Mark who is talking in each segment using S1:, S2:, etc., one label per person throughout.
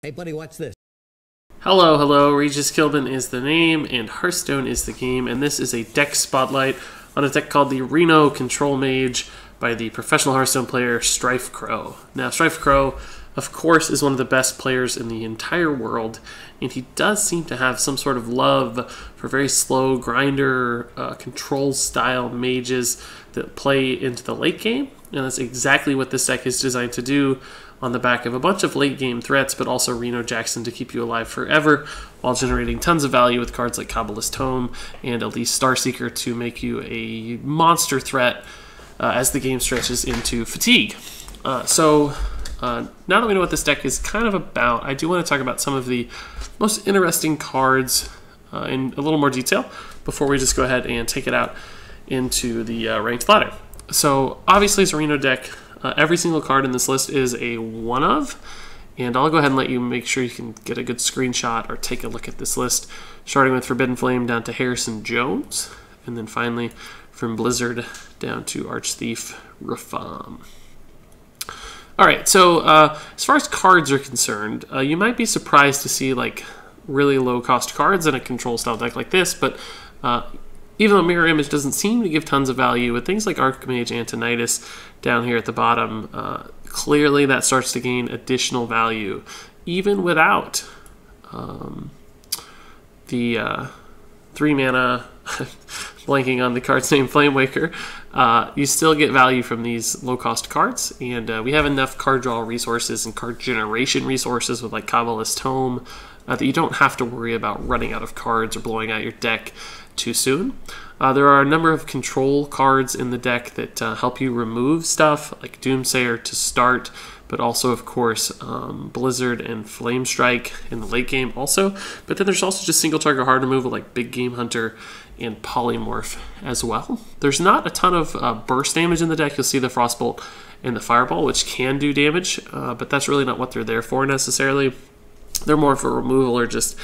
S1: Hey buddy, watch this.
S2: Hello, hello, Regis Kilbin is the name, and Hearthstone is the game, and this is a deck spotlight on a deck called the Reno Control Mage by the professional Hearthstone player Strifecro. Now, Strifecro, of course, is one of the best players in the entire world, and he does seem to have some sort of love for very slow grinder control-style mages that play into the late game, and that's exactly what this deck is designed to do, on the back of a bunch of late game threats, but also Reno Jackson to keep you alive forever, while generating tons of value with cards like Kabbalist Tome and Elise Starseeker to make you a monster threat as the game stretches into fatigue. So now that we know what this deck is kind of about, I do want to talk about some of the most interesting cards in a little more detail before we just go ahead and take it out into the ranked ladder. So obviously it's a Reno deck. Every single card in this list is a one of, and I'll go ahead and let you make sure you can get a good screenshot or take a look at this list, starting with Forbidden Flame down to Harrison Jones, and then finally from Blizzard down to Archthief Rafam. Alright, so as far as cards are concerned, you might be surprised to see like really low cost cards in a control style deck like this, but even though Mirror Image doesn't seem to give tons of value, with things like Archmage Antonidas down here at the bottom, clearly that starts to gain additional value, even without the 3-mana, blanking on the card's name, Flamewaker. You still get value from these low-cost cards, and we have enough card draw resources and card generation resources with like Kabbalist Tome that you don't have to worry about running out of cards or blowing out your deck too soon. There are a number of control cards in the deck that help you remove stuff, like Doomsayer to start, but also, of course, Blizzard and Flame Strike in the late game also. But then there's also just single target hard removal like Big Game Hunter and Polymorph as well. There's not a ton of burst damage in the deck. You'll see the Frostbolt and the Fireball, which can do damage, but that's really not what they're there for necessarily. They're more for removal or just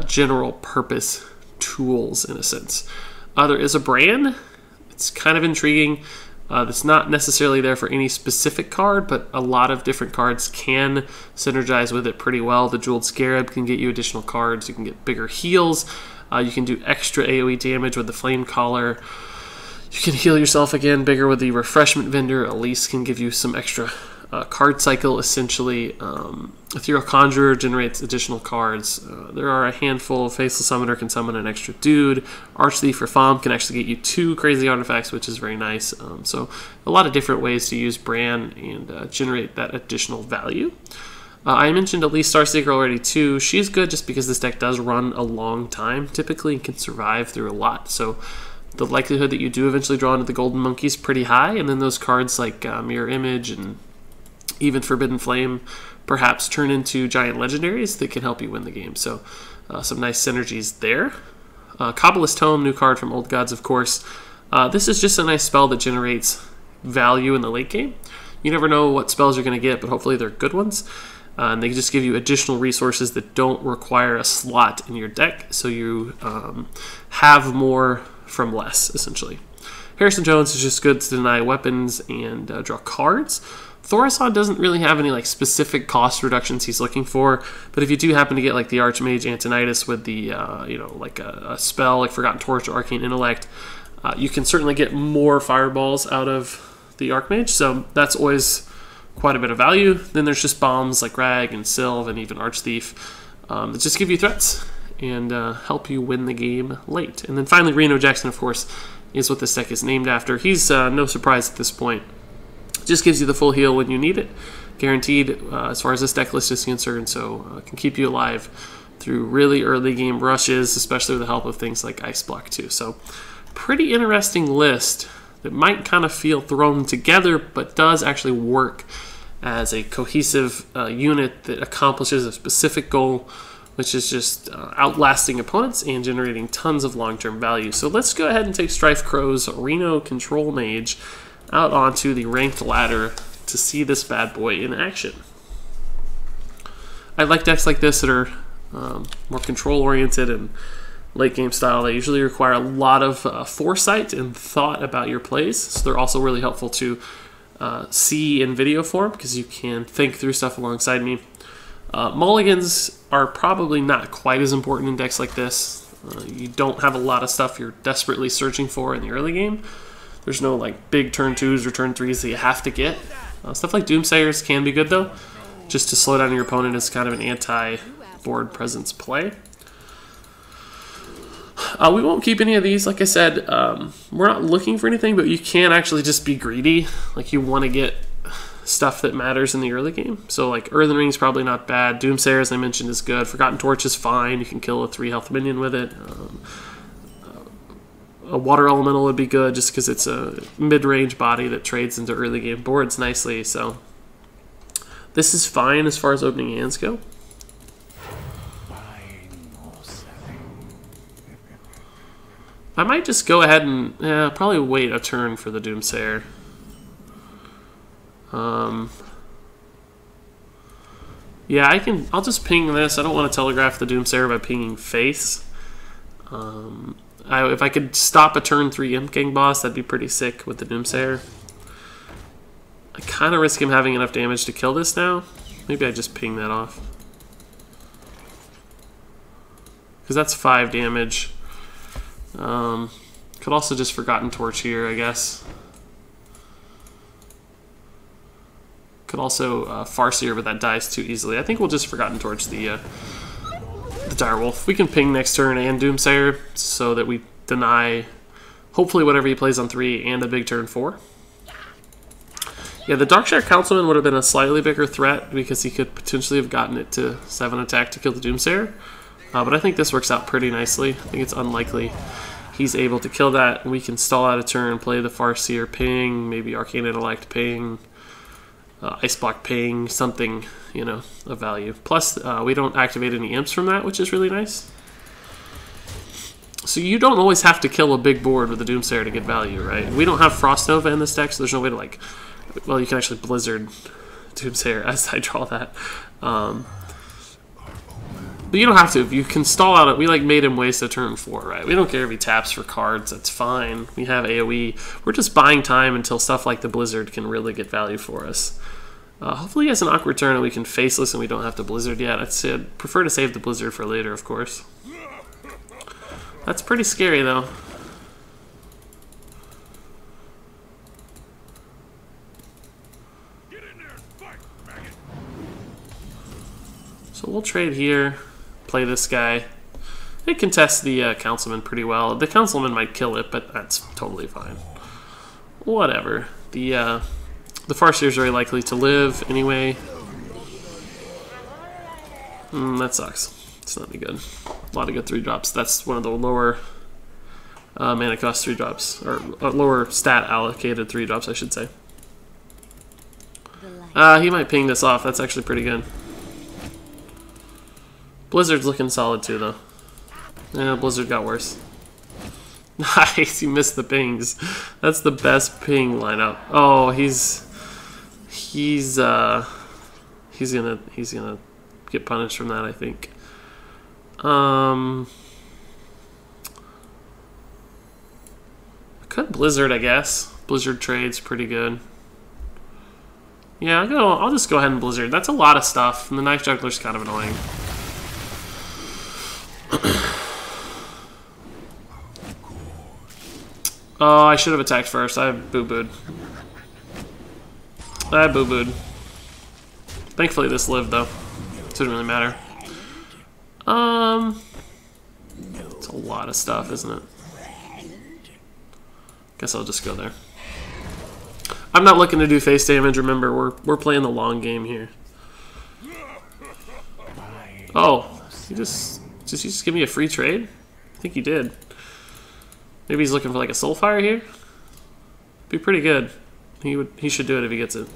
S2: general purpose tools in a sense. There is a brand. It's kind of intriguing. It's not necessarily there for any specific card, but a lot of different cards can synergize with it pretty well. The Jeweled Scarab can get you additional cards. You can get bigger heals. You can do extra AoE damage with the Flame Collar. You can heal yourself again bigger with the Refreshment Vendor. Elise can give you some extra card cycle, essentially. Ethereal Conjurer generates additional cards. There are a handful. Faceless Summoner can summon an extra dude. Archthief Rafam can actually get you 2 crazy artifacts, which is very nice. So a lot of different ways to use Bran and generate that additional value. I mentioned Elise Starseeker already too. She's good just because this deck does run a long time typically and can survive through a lot. So the likelihood that you do eventually draw into the Golden Monkey is pretty high, and then those cards like Mirror Image and even Forbidden Flame perhaps turn into giant legendaries that can help you win the game. So some nice synergies there. Kabbalist Tome, new card from Old Gods, of course. This is just a nice spell that generates value in the late game. You never know what spells you're going to get, but hopefully they're good ones. And they just give you additional resources that don't require a slot in your deck, so you have more from less, essentially. Harrison Jones is just good to deny weapons and draw cards. Thorison doesn't really have any like specific cost reductions he's looking for, but if you do happen to get like the Archmage Antonidas with the like a spell like Forgotten Torch or Arcane Intellect, you can certainly get more fireballs out of the Archmage, so that's always quite a bit of value. Then there's just bombs like Rag and Sylve and even Archthief that just give you threats and help you win the game late. And then finally Reno Jackson, of course, is what this deck is named after. He's no surprise at this point. Just gives you the full heal when you need it, guaranteed as far as this deck list is concerned, so can keep you alive through really early game rushes, especially with the help of things like Ice Block too. So pretty interesting list that might kind of feel thrown together, but does actually work as a cohesive unit that accomplishes a specific goal, which is just outlasting opponents and generating tons of long-term value. So let's go ahead and take Strifecro's Reno Control Mage out onto the ranked ladder to see this bad boy in action. I like decks like this that are more control oriented and late game style. They usually require a lot of foresight and thought about your plays, so they're also really helpful to see in video form because you can think through stuff alongside me. Mulligans are probably not quite as important in decks like this. You don't have a lot of stuff you're desperately searching for in the early game. There's no like big turn 2s or turn 3s that you have to get. Stuff like Doomsayers can be good though, just to slow down your opponent is kind of an anti-board presence play. We won't keep any of these, like I said. We're not looking for anything, but you can actually just be greedy. Like you want to get stuff that matters in the early game. So like Earthen Ring's probably not bad. Doomsayer, as I mentioned, is good. Forgotten Torch is fine. You can kill a 3 health minion with it. A Water Elemental would be good just because it's a mid-range body that trades into early game boards nicely. So this is fine as far as opening hands go. I might just go ahead and probably wait a turn for the Doomsayer. Yeah, I'll just ping this. I don't want to telegraph the Doomsayer by pinging face. If I could stop a turn 3 Imp King boss, that'd be pretty sick with the Doomsayer. I kind of risk him having enough damage to kill this now. Maybe I just ping that off. Because that's 5 damage. Could also just Forgotten Torch here, I guess. Could also Farseer, but that dies too easily. I think we'll just Forgotten Torch the Direwolf. We can ping next turn and Doomsayer so that we deny, hopefully, whatever he plays on 3 and a big turn 4. Yeah, the Darkshire Councilman would have been a slightly bigger threat because he could potentially have gotten it to 7 attack to kill the Doomsayer. But I think this works out pretty nicely. I think it's unlikely he's able to kill that, and we can stall out a turn, play the Farseer ping, maybe Arcane Intellect ping, Ice Block ping, something, you know, of value. Plus, we don't activate any imps from that, which is really nice. So you don't always have to kill a big board with the Doomsayer to get value, right? We don't have Frost Nova in this deck, so there's no way to, like... Well, you can actually Blizzard Doomsayer as I draw that. But you don't have to. You can stall out it. We like made him waste a turn 4, right? We don't care if he taps for cards. That's fine. We have AoE. We're just buying time until stuff like the Blizzard can really get value for us. Hopefully he has an awkward turn and we can Faceless and we don't have to Blizzard yet. I'd prefer to save the Blizzard for later, of course. That's pretty scary, though. So we'll trade here. Play this guy. It contests the Councilman pretty well. The Councilman might kill it, but that's totally fine. Whatever. The Farseer is very likely to live anyway. That sucks. It's not any good. A lot of good 3-drops. That's one of the lower mana cost 3-drops, or lower stat allocated 3-drops, I should say. He might ping this off. That's actually pretty good. Blizzard's looking solid too, though. Yeah, Blizzard got worse. Nice, he missed the pings. That's the best ping lineup. Oh, he's gonna get punished from that, I think. Could Blizzard, I guess. Blizzard trade's pretty good. Yeah, I'll just go ahead and Blizzard. That's a lot of stuff, and the Knife Juggler's kind of annoying. Oh, I should have attacked first. I boo-booed. Thankfully this lived, though. It didn't really matter. It's a lot of stuff, isn't it? Guess I'll just go there. I'm not looking to do face damage. Remember, we're playing the long game here. Oh, did he just give me a free trade? I think he did. Maybe he's looking for like a Soulfire here. Be pretty good. He should do it if he gets it.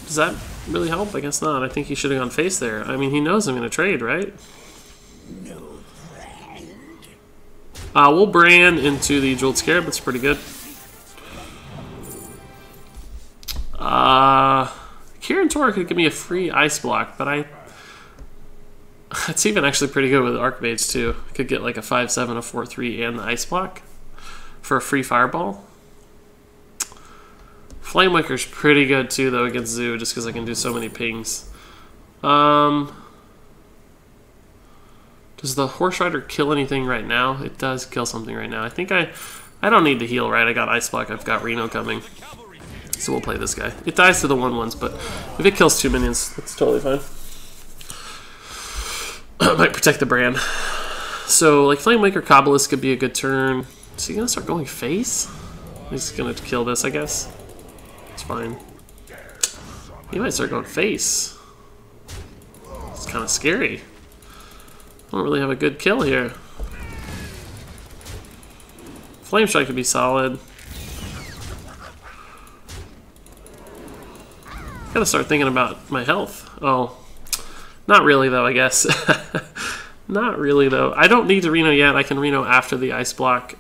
S2: Does that really help? I guess not. I think he should have gone face there. I mean, he knows I'm going to trade, right? We'll brand into the Jeweled Scarab. That's pretty good. Kieran Tor could give me a free Ice Block, but that's even actually pretty good with Archmage too. Could get like a 5/7, a 4/3, and the Ice Block for a free Fireball. Flamewaker's pretty good too, though, against Zoo, just because I can do so many pings. Does the Horse Rider kill anything right now? It does kill something right now. I think I don't need to heal, right? I got Ice Block. I've got Reno coming. So we'll play this guy. It dies to the 1/1s, but if it kills 2 minions, that's totally fine. Might protect the brand. So, like, Flamewaker Kabbalist could be a good turn. Is he going to start going face? He's going to kill this, I guess. It's fine. He might start going face. It's kind of scary. I don't really have a good kill here. Flame Strike could be solid. Gotta start thinking about my health. Oh, not really though, I guess. Not really though. I don't need to Reno yet. I can Reno after the Ice Block.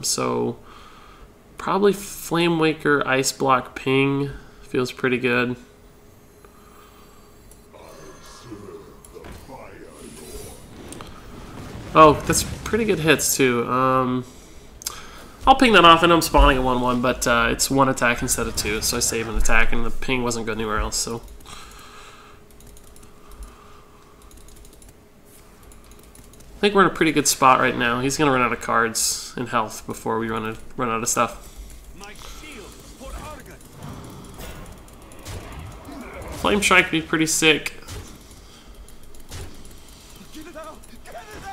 S2: So probably Flamewaker Ice Block Ping feels pretty good. Oh, that's pretty good hits too. I'll ping that off. I know I'm spawning a 1/1, but it's 1 attack instead of 2, so I save an attack, and the ping wasn't good anywhere else. So I think we're in a pretty good spot right now. He's gonna run out of cards and health before we run out of stuff. Flame Strike would be pretty sick.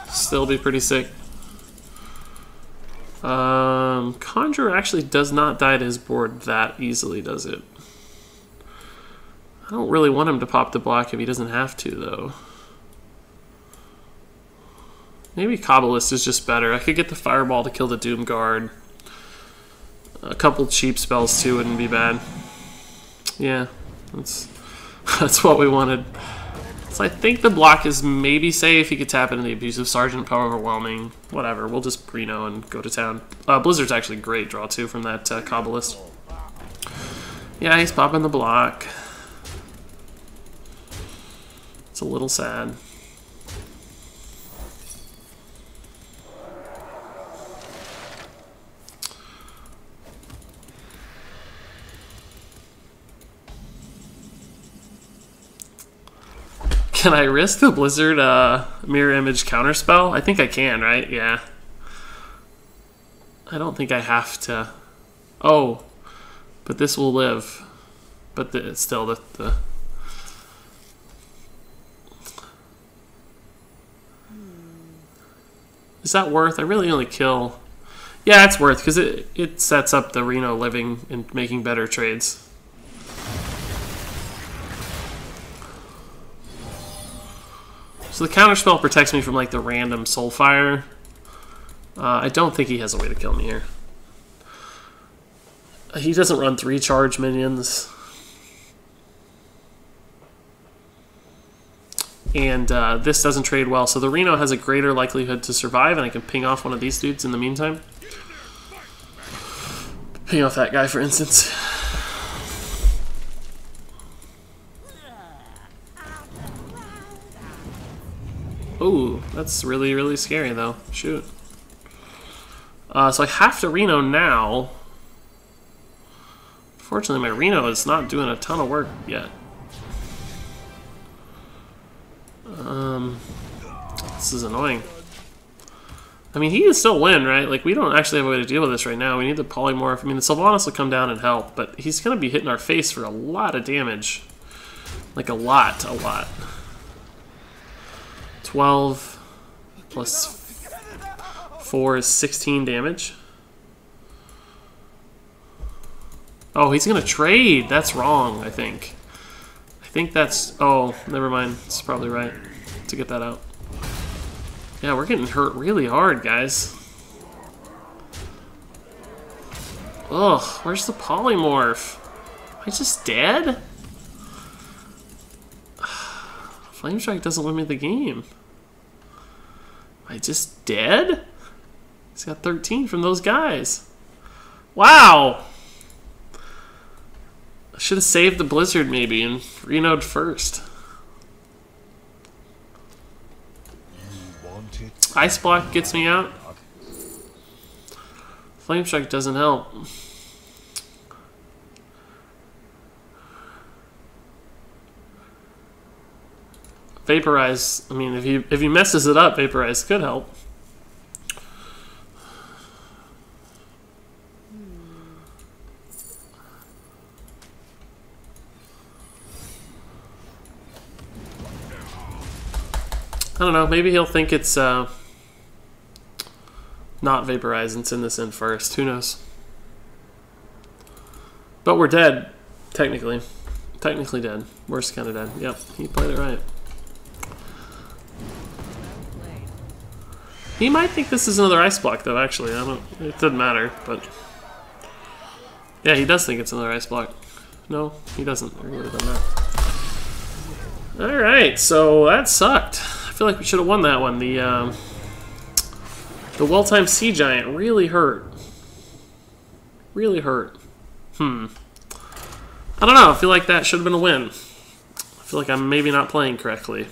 S2: Still be pretty sick. Conjurer actually does not die to his board that easily, does it? I don't really want him to pop the block if he doesn't have to, though. Maybe Kabbalist is just better. I could get the Fireball to kill the Doom Guard. A couple cheap spells, too, wouldn't be bad. Yeah, that's what we wanted. So I think the block is maybe safe. He could tap into the Abusive Sergeant, Power Overwhelming, whatever. We'll just Reno and go to town. Blizzard's actually a great draw, too, from that Kabbalist. Yeah, he's popping the block. It's a little sad. Can I risk the Blizzard Mirror Image counterspell? I think I can, right? Yeah. I don't think I have to. Oh, but this will live. But it's still the... Is that worth? I really only kill... Yeah, it's worth, because it sets up the Reno living and making better trades. So the counterspell protects me from like the random Soulfire. I don't think he has a way to kill me here. He doesn't run 3 charge minions. And this doesn't trade well, so the Reno has a greater likelihood to survive, and I can ping off one of these dudes in the meantime. Ping off that guy, for instance. Ooh, that's really, really scary, though. Shoot. So I have to Reno now. Fortunately, my Reno is not doing a ton of work yet. This is annoying. I mean, he can still win, right? Like, we don't actually have a way to deal with this right now. We need the Polymorph. I mean, the Sylvanas will come down and help, but he's going to be hitting our face for a lot of damage. Like, a lot. 12 plus 4 is 16 damage. Oh, he's going to trade. That's wrong, I think. I think that's... Oh, never mind. It's probably right to get that out. Yeah, we're getting hurt really hard, guys. Ugh, where's the Polymorph? Am I just dead? Flame Strike doesn't win me the game. Am I just dead? He's got 13 from those guys. Wow! I should have saved the Blizzard maybe and Reno'd first. Ice Block gets me out. Flame Strike doesn't help. Vaporize, I mean, if he messes it up, Vaporize could help. I don't know, maybe he'll think it's not Vaporize and send this in first. Who knows? But we're dead, technically. Technically dead. Worst kind of dead. Yep, he played it right. He might think this is another ice block, though, actually. I don't. It doesn't matter, but... Yeah, he does think it's another ice block. No, he doesn't. I would have done that. Alright, so that sucked. I feel like we should have won that one. The well-timed Sea Giant really hurt. Really hurt. I don't know. I feel like that should have been a win. I feel like I'm maybe not playing correctly.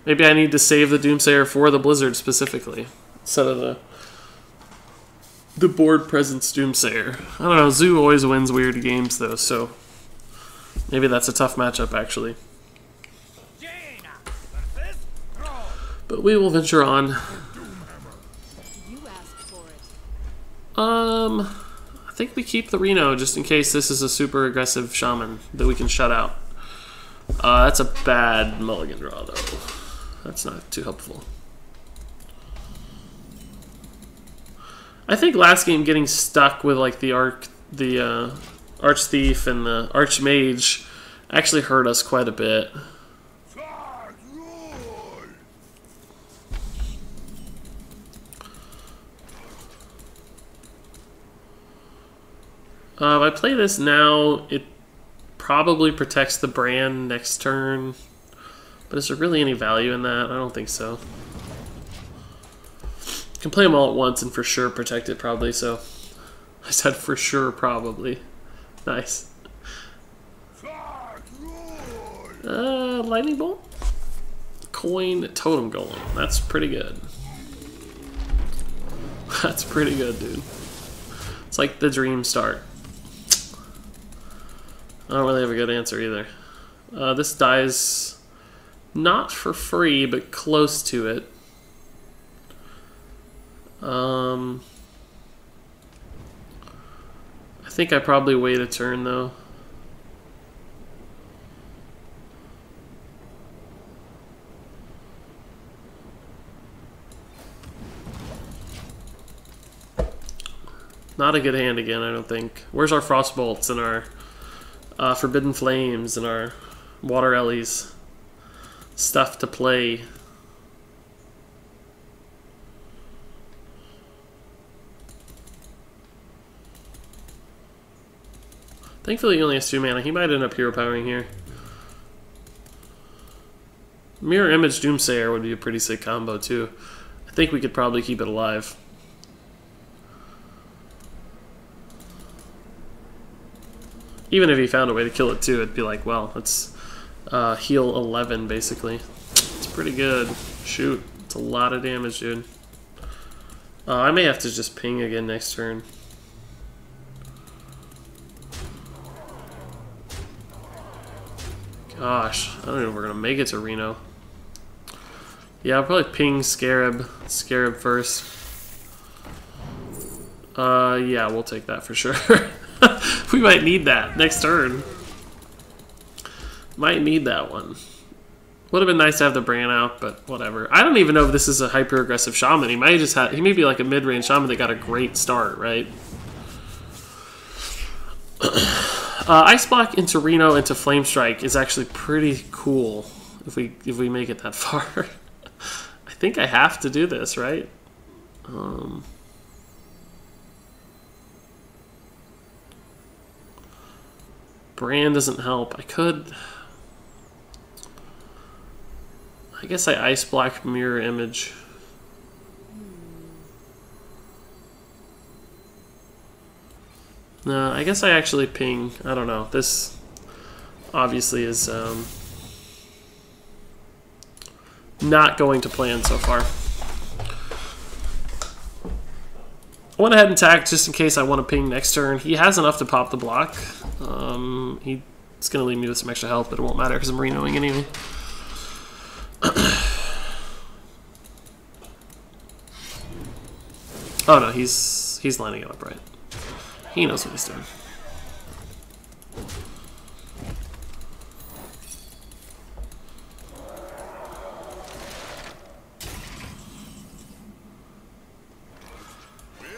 S2: Maybe I need to save the Doomsayer for the Blizzard specifically, instead of the board presence Doomsayer. I don't know. Zoo always wins weird games, though, so maybe that's a tough matchup, actually. But we will venture on. I think we keep the Reno just in case this is a super aggressive Shaman that we can shut out. That's a bad mulligan draw, though. That's not too helpful. I think last game getting stuck with like the Arch Thief and the Arch Mage actually hurt us quite a bit. If I play this now, it probably protects the brand next turn. But is there really any value in that? I don't think so. You can play them all at once and for sure protect it probably, so... I said for sure probably. Nice. Lightning Bolt? Coin Totem Golem. That's pretty good. That's pretty good, dude. It's like the dream start. I don't really have a good answer either. This dies not for free, but close to it. I think I probably wait a turn though. Not a good hand again, I don't think. Where's our Frost Bolts and our Forbidden Flames and our Water Ellies? Stuff to play. Thankfully he only has 2 mana. He might end up hero powering here. Mirror Image Doomsayer would be a pretty sick combo too. I think we could probably keep it alive. Even if he found a way to kill it too, it'd be like, well, let's heal 11 basically. It's pretty good. Shoot, it's a lot of damage, dude. I may have to just ping again next turn. Gosh, I don't know if we're gonna make it to Reno. Yeah, I'll probably ping Scarab first. Yeah, we'll take that for sure. We might need that next turn. Might need that one. Would have been nice to have the Bran out, but whatever. I don't even know if this is a hyper-aggressive Shaman. He might just have, he may be like a mid-range Shaman that got a great start, right? Ice Block into Reno into Flame Strike is actually pretty cool if we make it that far. I think I have to do this, right? Brand doesn't help. I could... I guess I Ice Block Mirror Image. No, I guess I actually ping. I don't know. This obviously is not going to plan so far. I went ahead and tagged just in case I want to ping next turn. He has enough to pop the block. He's going to leave me with some extra health, but it won't matter because I'm Renoing anyway. Oh no, he's lining it up right. He knows what he's doing.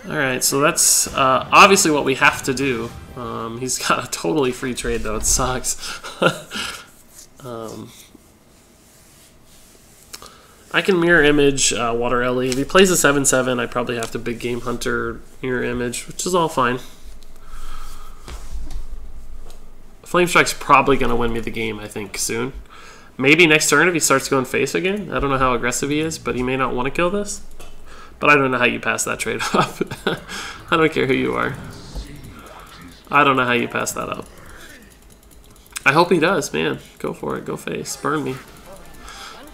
S2: Alright, so that's obviously what we have to do. He's got a totally free trade though, it sucks. I can mirror image Water Ellie. If he plays a 7/7, I probably have to big game hunter mirror image, which is all fine. Flame Strike's probably going to win me the game, I think, soon. Maybe next turn if he starts going face again. I don't know how aggressive he is, but he may not want to kill this. But I don't know how you pass that trade up. I don't care who you are. I don't know how you pass that up. I hope he does, man. Go for it. Go face. Burn me.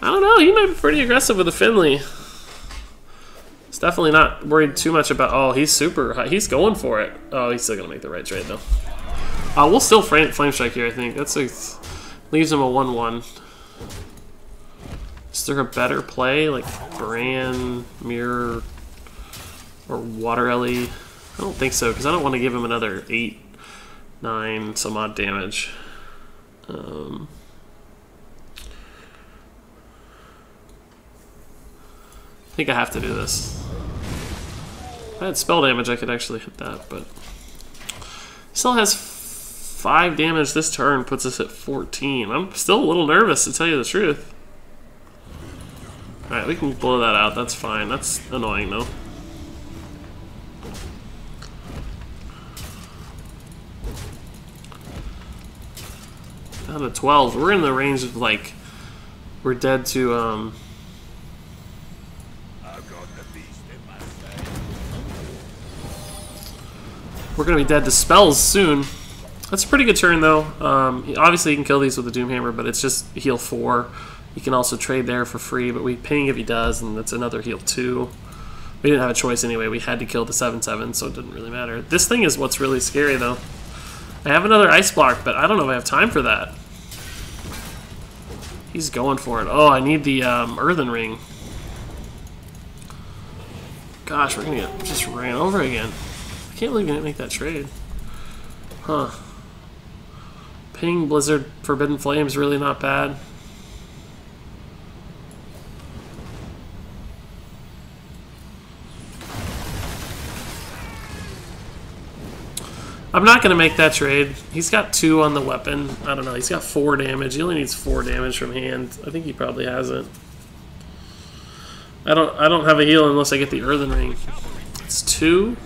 S2: I don't know. He might be pretty aggressive with a Finley. He's definitely not worried too much about... Oh, he's super high. He's going for it. Oh, he's still going to make the right trade, though. We'll still Flame Strike here, I think. That's leaves him a 1/1. Is there a better play? Like Bran, Mirror, or Water Ellie? I don't think so, because I don't want to give him another 8, 9, some odd damage. I think I have to do this. If I had spell damage, I could actually hit that, but... He still has 5 damage this turn, puts us at 14. I'm still a little nervous, to tell you the truth. Alright, we can blow that out, that's fine. That's annoying, though. Down to 12. We're in the range of, like... We're dead to, We're going to be dead to spells soon. That's a pretty good turn, though. Obviously, you can kill these with the Doomhammer, but it's just heal 4. You can also trade there for free, but we ping if he does, and that's another heal 2. We didn't have a choice anyway. We had to kill the 7/7, so it didn't really matter. This thing is what's really scary, though. I have another Ice Block, but I don't know if I have time for that. He's going for it. Oh, I need the Earthen Ring. Gosh, we're going to get just ran over again. I can't believe you didn't make that trade. Huh. Ping, Blizzard, Forbidden Flame's really not bad. I'm not going to make that trade. He's got 2 on the weapon. I don't know. He's got 4 damage. He only needs 4 damage from hand. I think he probably has it. I don't have a heal unless I get the Earthen Ring. It's 2.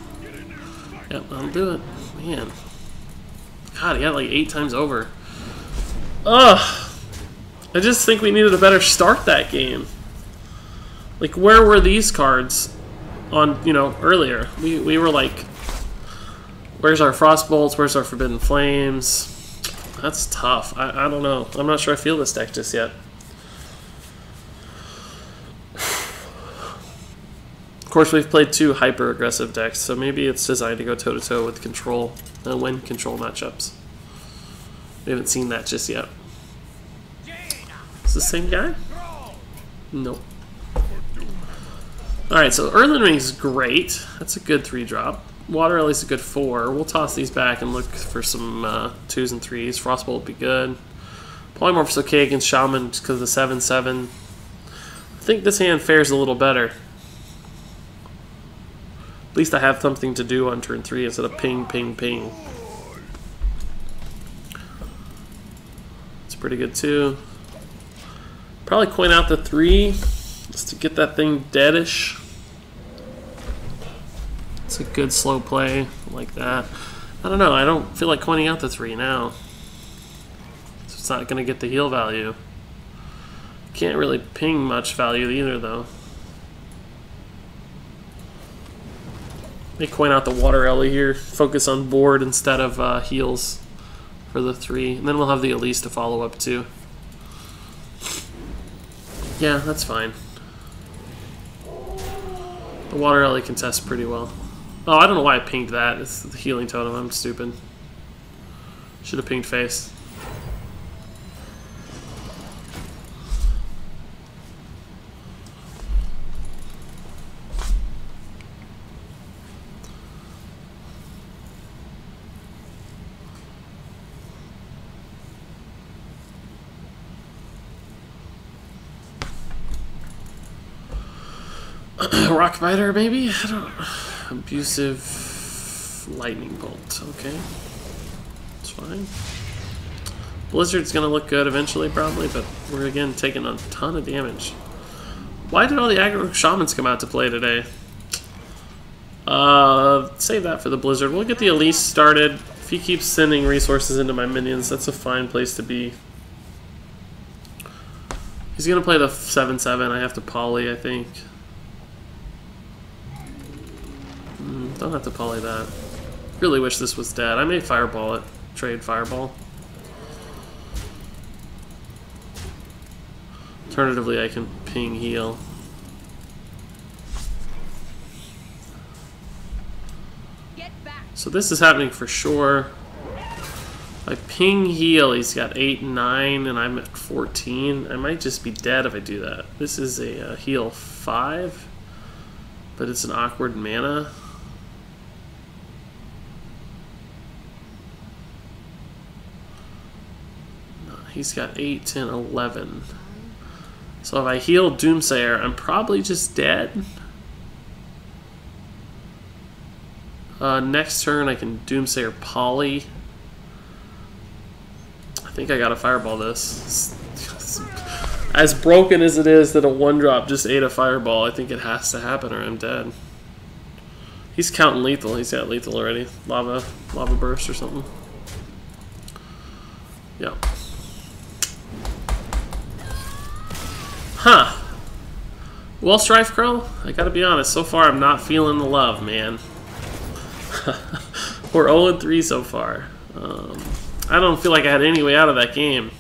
S2: Yep, I'll do it. Man. God, he got like 8 times over. Ugh. I just think we needed a better start that game. Like, where were these cards on, you know, earlier? We were like... Where's our Frostbolts? Where's our Forbidden Flames? That's tough. I don't know. I'm not sure I feel this deck just yet. Of course, we've played 2 hyper-aggressive decks, so maybe it's designed to go toe-to-toe with control and win control matchups. We haven't seen that just yet. Is this the same guy? Nope. Alright, so Earthen Ring's great. That's a good 3-drop. Water Ellie's a good 4. We'll toss these back and look for some 2s and 3s. Frostbolt would be good. Polymorph's okay against Shaman because of the 7/7. I think this hand fares a little better. At least I have something to do on turn 3 instead of ping, ping, ping. It's pretty good too. Probably coin out the 3 just to get that thing deadish. It's a good slow play like that. I don't know. I don't feel like coining out the 3 now. So it's not going to get the heal value. Can't really ping much value either, though. May coin out the Water Ellie here. Focus on board instead of heals for the 3. And then we'll have the Elise to follow up too. Yeah, that's fine. The Water Ellie can test pretty well. Oh, I don't know why I pinged that. It's the healing totem. I'm stupid. Should have pinged face. Rock Biter, maybe? I don't... Abusive Lightning Bolt. Okay. It's fine. Blizzard's gonna look good eventually, probably, but we're again taking a ton of damage. Why did all the aggro shamans come out to play today? Save that for the Blizzard. We'll get the Elise started. If he keeps sending resources into my minions, that's a fine place to be. He's gonna play the 7/7. I have to poly, I think. Don't have to poly that. Really wish this was dead. I may fireball it. Trade fireball. Alternatively, I can ping heal. So this is happening for sure. I ping heal, he's got 8 and 9, and I'm at 14. I might just be dead if I do that. This is a heal 5, but it's an awkward mana. No, he's got 8, 10, 11. So if I heal Doomsayer, I'm probably just dead. Next turn I can Doomsayer Poly. I think I gotta fireball this. As broken as it is that a 1-drop just ate a fireball, I think it has to happen or I'm dead. He's counting lethal. He's got lethal already. Lava burst or something. Yeah. Huh. Well, Strifecro, I gotta be honest, so far I'm not feeling the love, man. We're 0-3 so far. I don't feel like I had any way out of that game.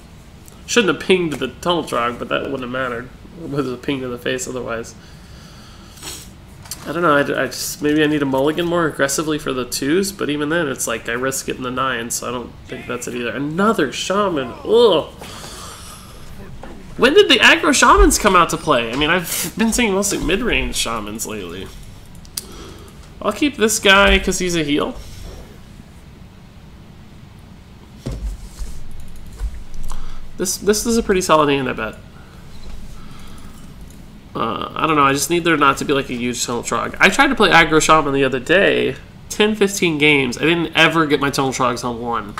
S2: Shouldn't have pinged the Tunnel Trog, but that wouldn't have mattered. It was a ping to the face otherwise. I don't know, I just, maybe I need to mulligan more aggressively for the 2s, but even then it's like I risk getting the 9s, so I don't think that's it either. Another Shaman, ugh! When did the aggro Shamans come out to play? I mean, I've been seeing mostly mid-range Shamans lately. I'll keep this guy because he's a heal. This is a pretty solid hand, I bet. I don't know, I just need there not to be like a huge Tunnel Trog. I tried to play aggro Shaman the other day, 10-15 games. I didn't ever get my Tunnel Trogs on 1.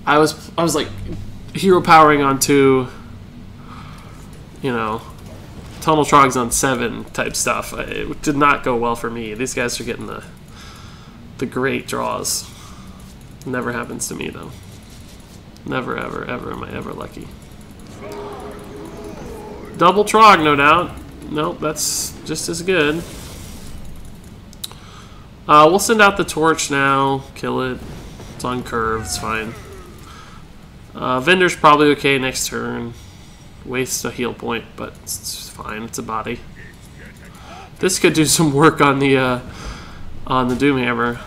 S2: I was like hero powering on 2, you know, Tunnel Trogs on 7 type stuff. It did not go well for me. These guys are getting the great draws. Never happens to me though. Never, ever, ever am I ever lucky. Double Trog, no doubt. Nope, that's just as good. We'll send out the torch now. Kill it. It's on curve. It's fine. Vendor's probably okay next turn. Waste a heal point, but it's fine. It's a body. This could do some work on the Doomhammer.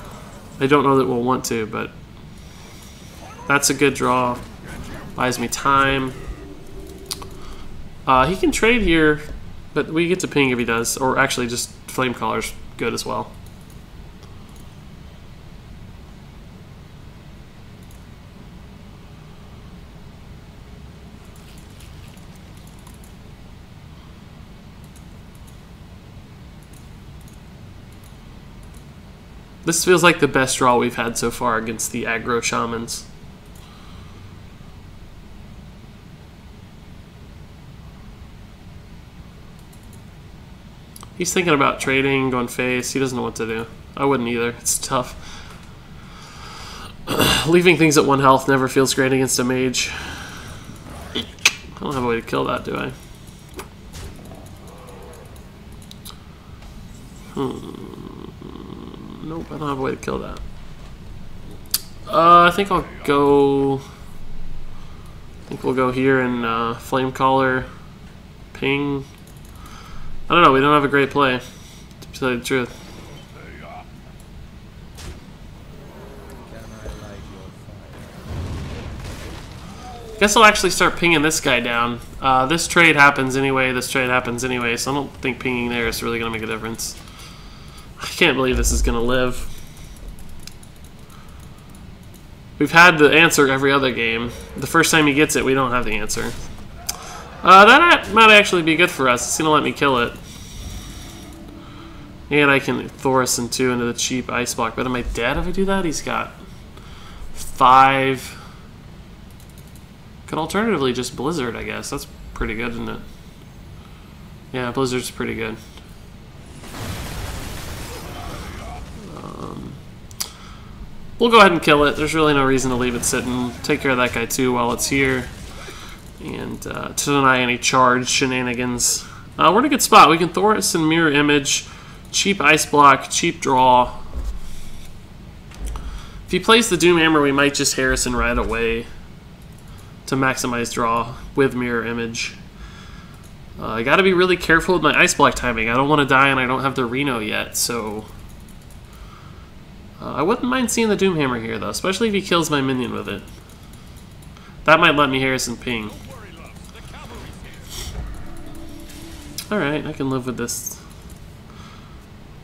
S2: I don't know that we'll want to, but that's a good draw. Buys me time. He can trade here, but we get to ping if he does. Or actually, just Flame Caller's good as well. This feels like the best draw we've had so far against the aggro Shamans. He's thinking about trading, going face. He doesn't know what to do. I wouldn't either. It's tough. Leaving things at 1 health never feels great against a mage. I don't have a way to kill that, do I? Nope, I don't have a way to kill that. I think I'll go... I think we'll go here and Flame Caller, ping. I don't know, we don't have a great play, to tell you the truth. Guess I'll actually start pinging this guy down. This trade happens anyway, this trade happens anyway, so I don't think pinging there is really going to make a difference. I can't believe this is going to live. We've had the answer every other game. The first time he gets it, we don't have the answer. That might actually be good for us. It's going to let me kill it. And I can Thorson too into the cheap ice block. But am I dead if I do that? He's got 5. Could alternatively just Blizzard, I guess. That's pretty good, isn't it? Yeah, Blizzard's pretty good. We'll go ahead and kill it. There's really no reason to leave it sitting. Take care of that guy too while it's here. And to deny any charge shenanigans. We're in a good spot. We can Thorson Mirror Image, cheap ice block, cheap draw. If he plays the Doomhammer, we might just Harrison right away to maximize draw with Mirror Image. I got to be really careful with my ice block timing. I don't want to die and I don't have the Reno yet, so... I wouldn't mind seeing the Doomhammer here, though, especially if he kills my minion with it. That might let me Harrison ping. Alright, I can live with this.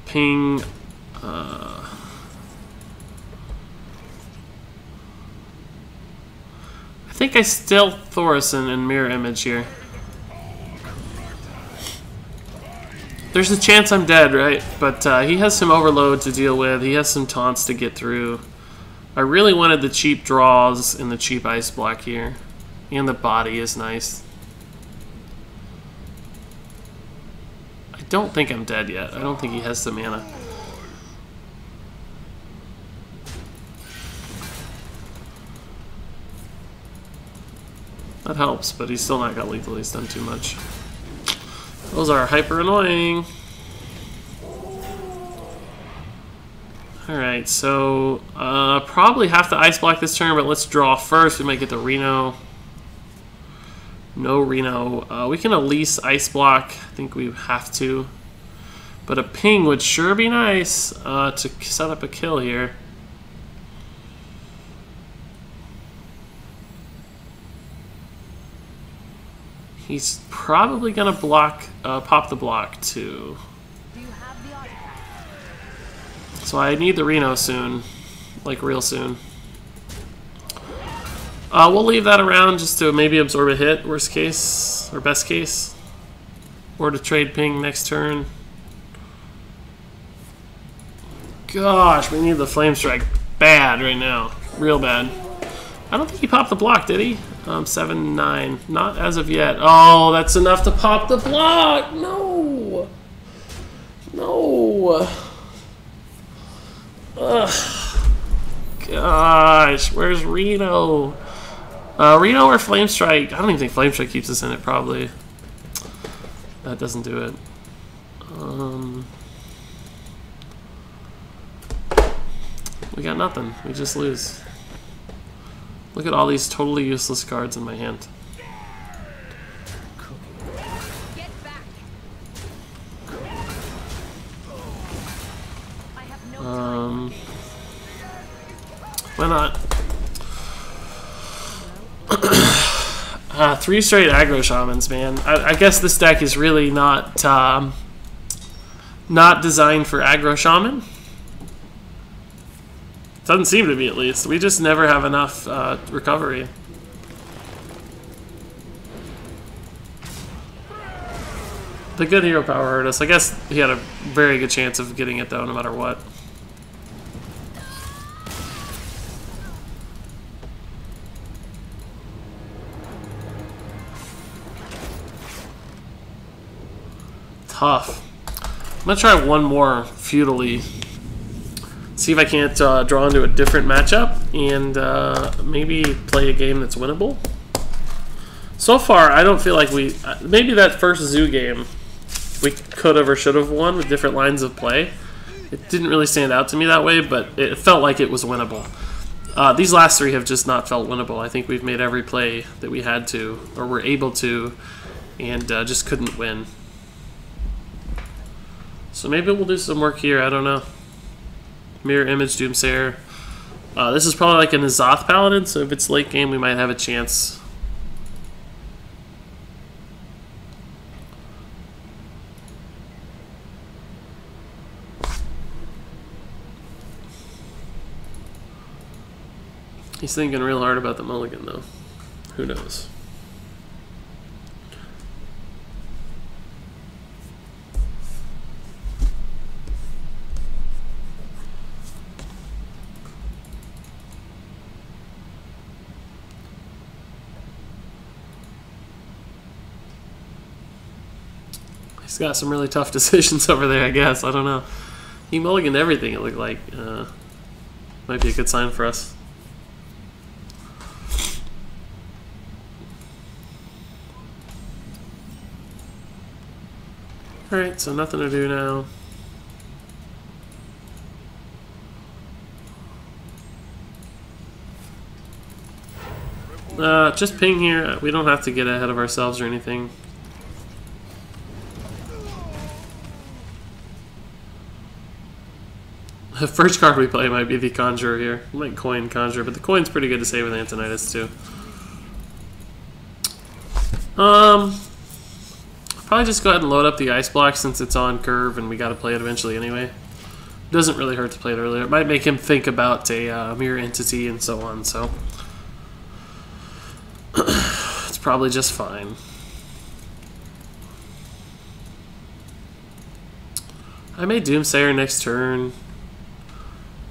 S2: Ping... I think I still Thorson and Mirror Image here. There's a chance I'm dead, right? But he has some overload to deal with. He has some taunts to get through. I really wanted the cheap draws and the cheap ice block here. And the body is nice. I don't think I'm dead yet. I don't think he has the mana. That helps, but he's still not got lethal. He's done too much. Those are hyper annoying. Alright, so probably have to ice block this turn, but let's draw first. We might get the Reno. No Reno. We can at least ice block. I think we have to. But a ping would sure be nice to set up a kill here. He's probably gonna block, pop the block too. So I need the Reno soon, like real soon. We'll leave that around just to maybe absorb a hit, worst case, or best case. Or to trade ping next turn. Gosh, we need the Flame Strike bad right now, real bad. I don't think he popped the block, did he? 7-9. Not as of yet. Oh, that's enough to pop the block! No! No! Ugh. Gosh, where's Reno? Reno or Flame Strike? I don't even think Flame Strike keeps us in it, probably. That doesn't do it. We got nothing. We just lose. Look at all these totally useless cards in my hand. Why not? 3 straight aggro shamans, man. I guess this deck is really not designed for aggro shaman. Doesn't seem to be, at least. We just never have enough recovery. The good hero power hurt us. I guess he had a very good chance of getting it, though, no matter what. Tough. I'm gonna try one more feudally. See if I can't draw into a different matchup and maybe play a game that's winnable. So far, I don't feel like we... maybe that first zoo game we could have or should have won with different lines of play. It didn't really stand out to me that way, but it felt like it was winnable. These last 3 have just not felt winnable. I think we've made every play that we had to, or were able to, and just couldn't win. So maybe we'll do some work here, I don't know. Mirror Image, Doomsayer. This is probably like an Azoth Paladin, so if it's late game, we might have a chance. He's thinking real hard about the mulligan, though. Who knows? He's got some really tough decisions over there, I guess. I don't know. He mulliganed everything, it looked like. Might be a good sign for us. Alright, so nothing to do now. Just ping here. We don't have to get ahead of ourselves or anything. The first card we play might be the Conjurer here. We might coin Conjurer, but the coin's pretty good to save with Antonidas too. Probably just go ahead and load up the Ice Block since it's on curve and we gotta play it eventually anyway. Doesn't really hurt to play it earlier. It might make him think about a mirror entity and so on, so it's probably just fine. I may Doomsayer next turn.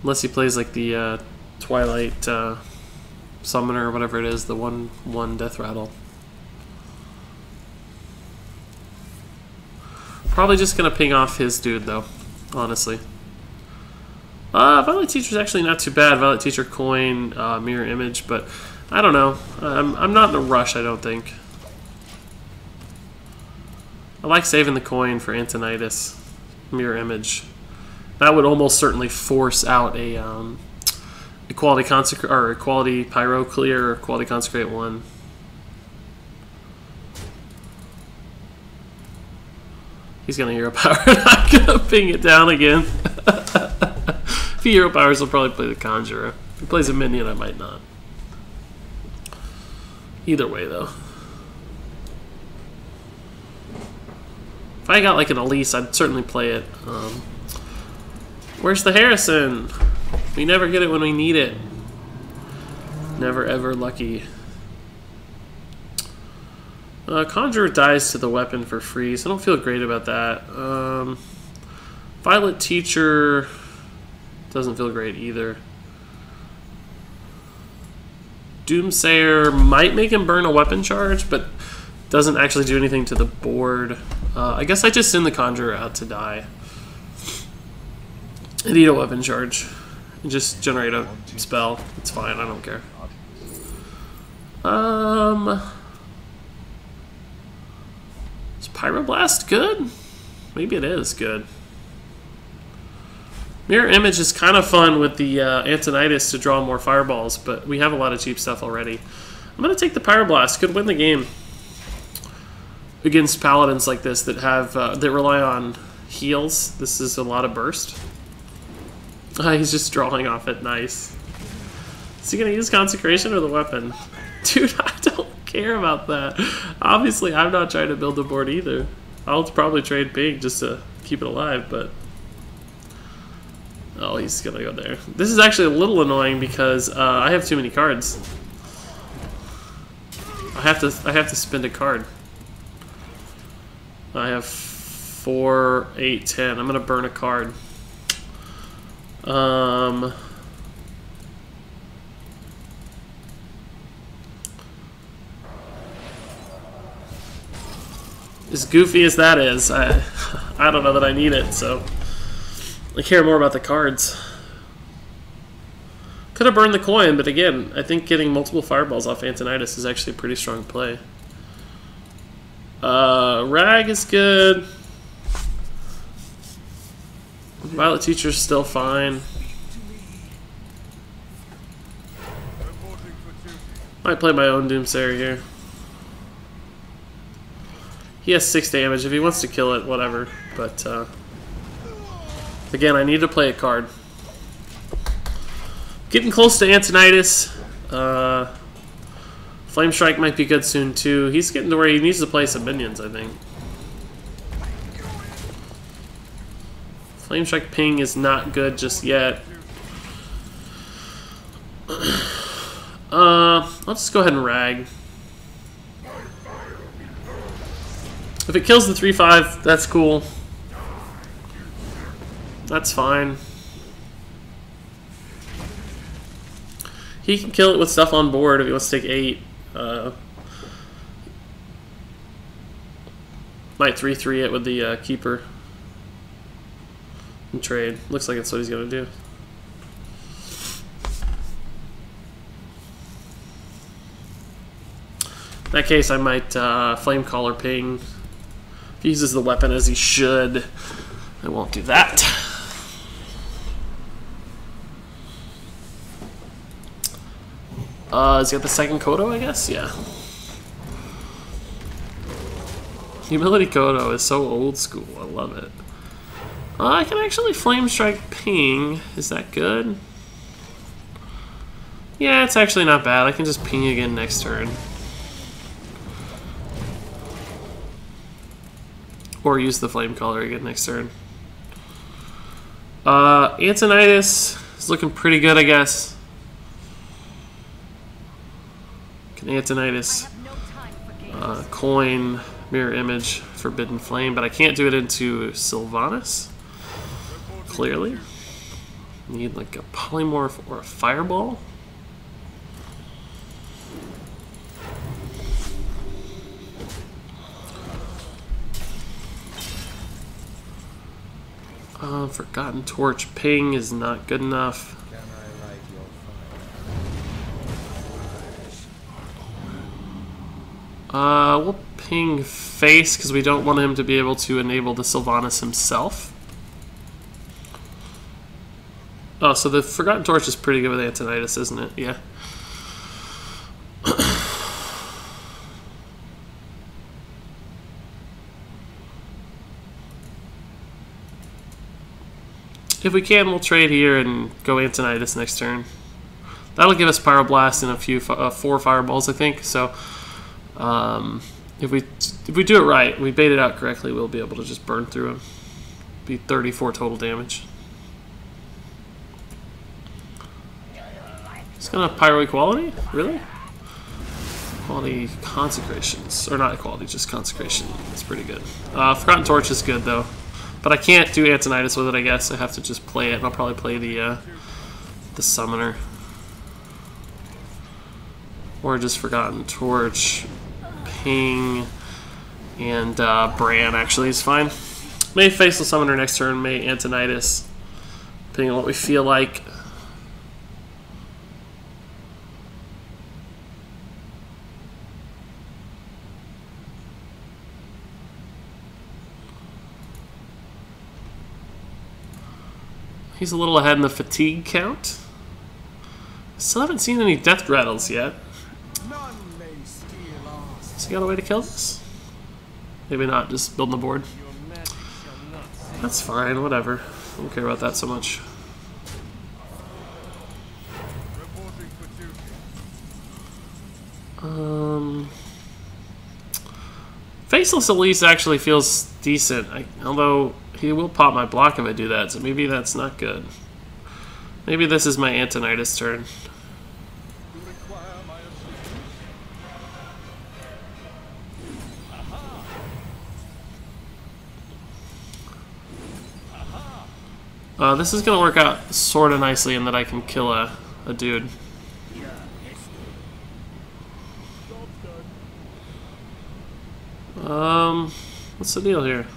S2: Unless he plays like the Twilight Summoner or whatever it is, the 1/1 Death Rattle. Probably just gonna ping off his dude though, honestly. Violet Teacher's actually not too bad. Violet Teacher coin, mirror image, but I don't know. I'm not in a rush, I don't think. I like saving the coin for Antonidas. Mirror image. That would almost certainly force out a equality consecrate or equality pyro clear or equality consecrate 1. He's gonna hero power. I'm gonna ping it down again. If he hero powers, he'll probably play the Conjurer. If he plays a minion, I might not. Either way, though. If I got like an Elise, I'd certainly play it. Where's the Harrison? We never get it when we need it. Never ever lucky. Conjurer dies to the weapon for free, so I don't feel great about that. Violet Teacher doesn't feel great either. Doomsayer might make him burn a weapon charge, but doesn't actually do anything to the board. I guess I just send the Conjurer out to die. I need a weapon charge. And just generate a spell. It's fine, I don't care. Is Pyroblast good? Maybe it is good. Mirror Image is kind of fun with the Antonidas to draw more fireballs, but we have a lot of cheap stuff already. I'm going to take the Pyroblast. Could win the game against Paladins like this that have that rely on heals. This is a lot of burst. He's just drawing off it. Nice. Is he going to use Consecration or the weapon? Dude, I don't care about that. Obviously, I'm not trying to build the board either. I'll probably trade Pig just to keep it alive, but... Oh, he's going to go there. This is actually a little annoying because I have too many cards. I have to spend a card. I have 4, 8, 10. I'm going to burn a card. As goofy as that is, I don't know that I need it, so I care more about the cards. Could have burned the coin, but again, I think getting multiple fireballs off Antonidas is actually a pretty strong play. Rag is good. Violet Teacher's still fine. Might play my own Doomsayer here. He has 6 damage. If he wants to kill it, whatever. But, again, I need to play a card. Getting close to Antonidas. Flame Strike might be good soon, too. He's getting to where he needs to play some minions, I think. Flame Strike Ping is not good just yet. Let's just go ahead and Rag. If it kills the 3/5, that's cool. That's fine. He can kill it with stuff on board if he wants to take 8. Might 3-3 it with the keeper and trade. Looks like that's what he's going to do. In that case, I might Flamecaller ping. If he uses the weapon as he should, I won't do that. He's got the second Kodo, I guess? Yeah. Humility Kodo is so old school. I love it. I can actually Flame Strike ping. Is that good? Yeah, it's actually not bad. I can just ping again next turn. Or use the Flamecaller again next turn. Antonitis is looking pretty good, I guess. Can Antonitis coin Mirror Image Forbidden Flame, but I can't do it into Sylvanas. Clearly. Need like a Polymorph or a Fireball. Forgotten Torch ping is not good enough. We'll ping Face because we don't want him to be able to enable the Sylvanas himself. Oh, so the Forgotten Torch is pretty good with Antonitis, isn't it? Yeah. If we can, we'll trade here and go Antonitis next turn. That'll give us Pyroblast and a few 4 Fireballs, I think. So, if we do it right, we bait it out correctly, we'll be able to just burn through him. Be 34 total damage. It's gonna Pyro Equality? Really? Equality Consecrations. Or not Equality, just Consecration. It's pretty good. Forgotten Torch is good, though. But I can't do Antonitis with it, I guess. I have to just play it, and I'll probably play the Summoner. Or just Forgotten Torch, Ping, and Bran actually is fine. May Faceless Summoner next turn, may Antonitis, depending on what we feel like. He's a little ahead in the fatigue count. Still haven't seen any death rattles yet. Has he got a way to kill this? Maybe not, just building the board. That's fine, whatever. I don't care about that so much. Faceless Elise actually feels decent, although he will pop my block if I do that, so maybe that's not good. Maybe this is my Antonitis turn. This is going to work out sort of nicely in that I can kill a dude. What's the deal here?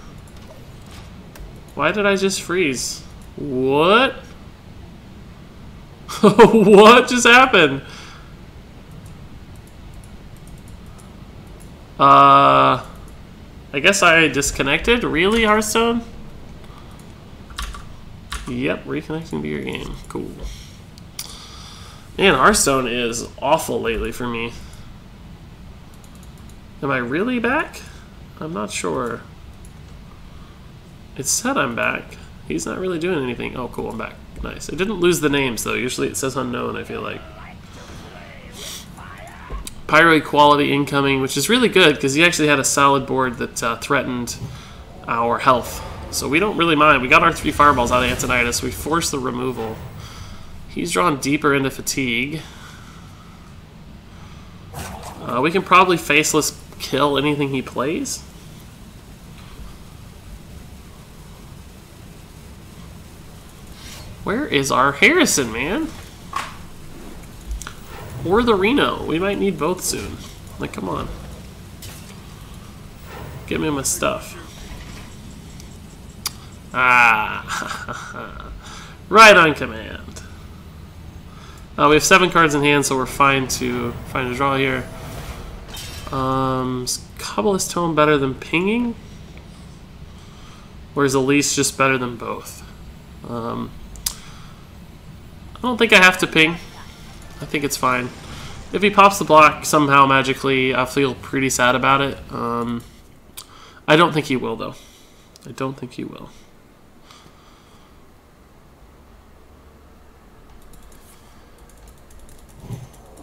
S2: Why did I just freeze? What? What just happened? I guess I disconnected? Really, Hearthstone? Yep, reconnecting to your game. Cool. Man, Hearthstone is awful lately for me. Am I really back? I'm not sure. It said I'm back. He's not really doing anything. Oh, cool, I'm back. Nice. I didn't lose the names, though. Usually it says unknown, I feel like. Pyro Equality incoming, which is really good, because he actually had a solid board that threatened our health. So we don't really mind. We got our 3 Fireballs out of Antonitis. We forced the removal. He's drawn deeper into fatigue. We can probably Faceless kill anything he plays. Where is our Harrison, man? Or the Reno. We might need both soon. Like, come on. Give me my stuff. Ah. Right on command. We have 7 cards in hand, so we're fine to draw here. Is Kabbalist Tome better than pinging? Or is Elise just better than both? I don't think I have to ping. I think it's fine. If he pops the block somehow magically, I'll feel pretty sad about it. I don't think he will, though. I don't think he will.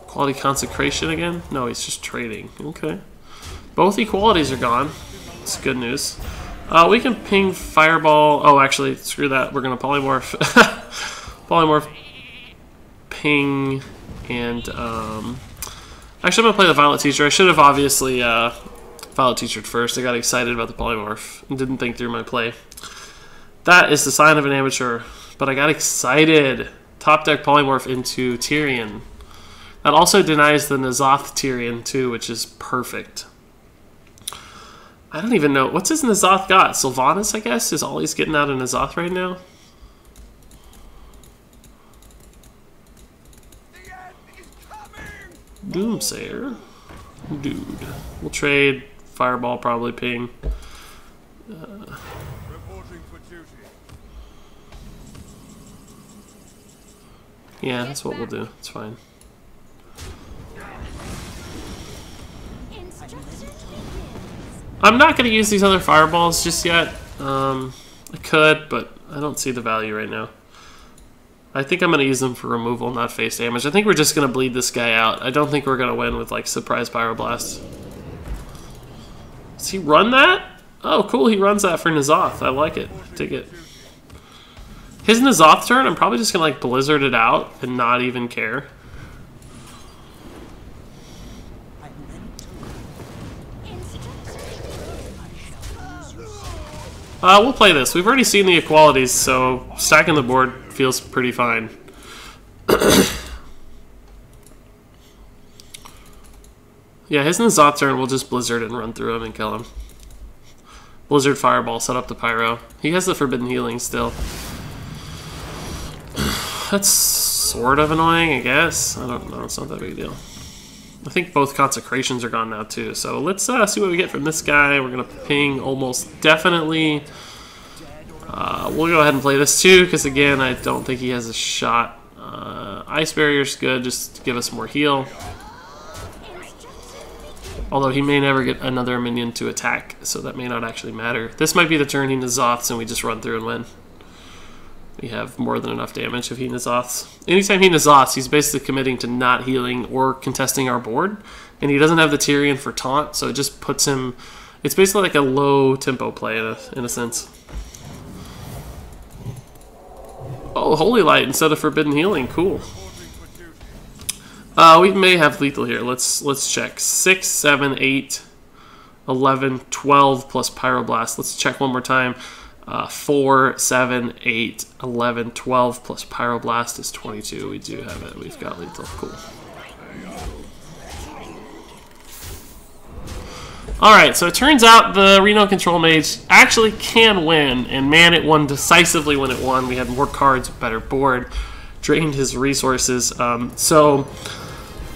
S2: Quality Consecration again? No, he's just trading. Okay. Both equalities are gone. That's good news. We can ping Fireball. Oh, actually, screw that. We're going to polymorph. Polymorph, ping, and actually I'm going to play the Violet Teacher. I should have obviously Violet Teachered first. I got excited about the polymorph and didn't think through my play. That is the sign of an amateur, but I got excited. Top deck polymorph into Tyrion. That also denies the N'Zoth Tyrion too, which is perfect. I don't even know. What's his N'Zoth got? Sylvanas, I guess, is all he's getting out of N'Zoth right now. Doomsayer. Dude. We'll trade Fireball, probably ping. Yeah, that's what we'll do. It's fine. I'm not going to use these other Fireballs just yet. I could, but I don't see the value right now. I think I'm going to use them for removal, not face damage. I think we're just going to bleed this guy out. I don't think we're going to win with, like, Surprise Pyroblast. Does he run that? Oh, cool. He runs that for N'Zoth. I like it. Dig it. His N'Zoth turn, I'm probably just going to, like, Blizzard it out and not even care. We'll play this. We've already seen the equalities, so stacking the board feels pretty fine. Yeah, his N'Zoth turn, we'll just Blizzard and run through him and kill him. Blizzard Fireball, set up the Pyro. He has the Forbidden Healing still. That's sort of annoying, I guess. I don't know, it's not that big a deal. I think both Consecrations are gone now too, so let's see what we get from this guy. We're going to ping almost definitely. We'll go ahead and play this too, because again, I don't think he has a shot. Ice Barrier's good, just to give us more heal. Although he may never get another minion to attack, so that may not actually matter. This might be the turn he N'Zoths and we just run through and win. We have more than enough damage if he N'Zoths. Anytime he N'Zoths, he's basically committing to not healing or contesting our board. And he doesn't have the Tyrion for taunt, so it just puts him... It's basically like a low tempo play in a sense. Oh, Holy Light instead of Forbidden Healing. Cool. We may have lethal here. Let's check. 6, 7, 8, 11, 12 plus Pyroblast. Let's check one more time. 4, 7, 8, 11, 12 plus Pyroblast is 22. We do have it. We've got lethal. Cool. Alright, so it turns out the Reno Control Mage actually can win, and man, it won decisively when it won. We had more cards, better board, drained his resources. So,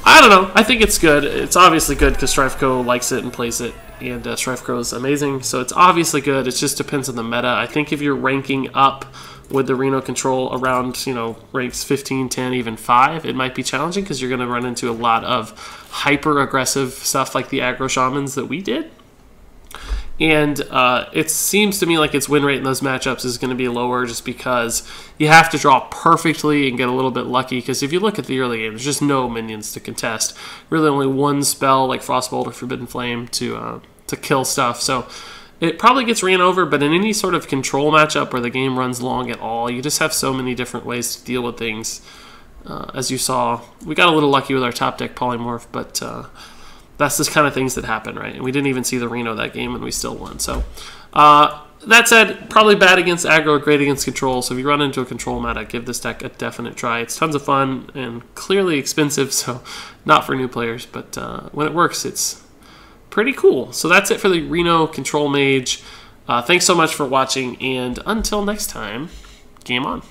S2: I don't know. I think it's good. It's obviously good because Strifecro likes it and plays it. And Strifecro is amazing, so it's obviously good. It just depends on the meta. I think if you're ranking up with the Reno Control around, you know, ranks 15, 10, even 5, it might be challenging because you're going to run into a lot of hyper-aggressive stuff like the aggro shamans that we did. And it seems to me like its win rate in those matchups is going to be lower just because you have to draw perfectly and get a little bit lucky. Because if you look at the early game, there's just no minions to contest. Really only one spell like Frostbolt or Forbidden Flame to kill stuff. So it probably gets ran over, but in any sort of control matchup where the game runs long at all, you just have so many different ways to deal with things. As you saw, we got a little lucky with our top deck polymorph, but... that's the kind of things that happen, right? And we didn't even see the Reno that game, and we still won. So, that said, probably bad against aggro, great against control. So if you run into a control meta, give this deck a definite try. It's tons of fun and clearly expensive, so not for new players. But when it works, it's pretty cool. So that's it for the Reno Control Mage. Thanks so much for watching, and until next time, game on.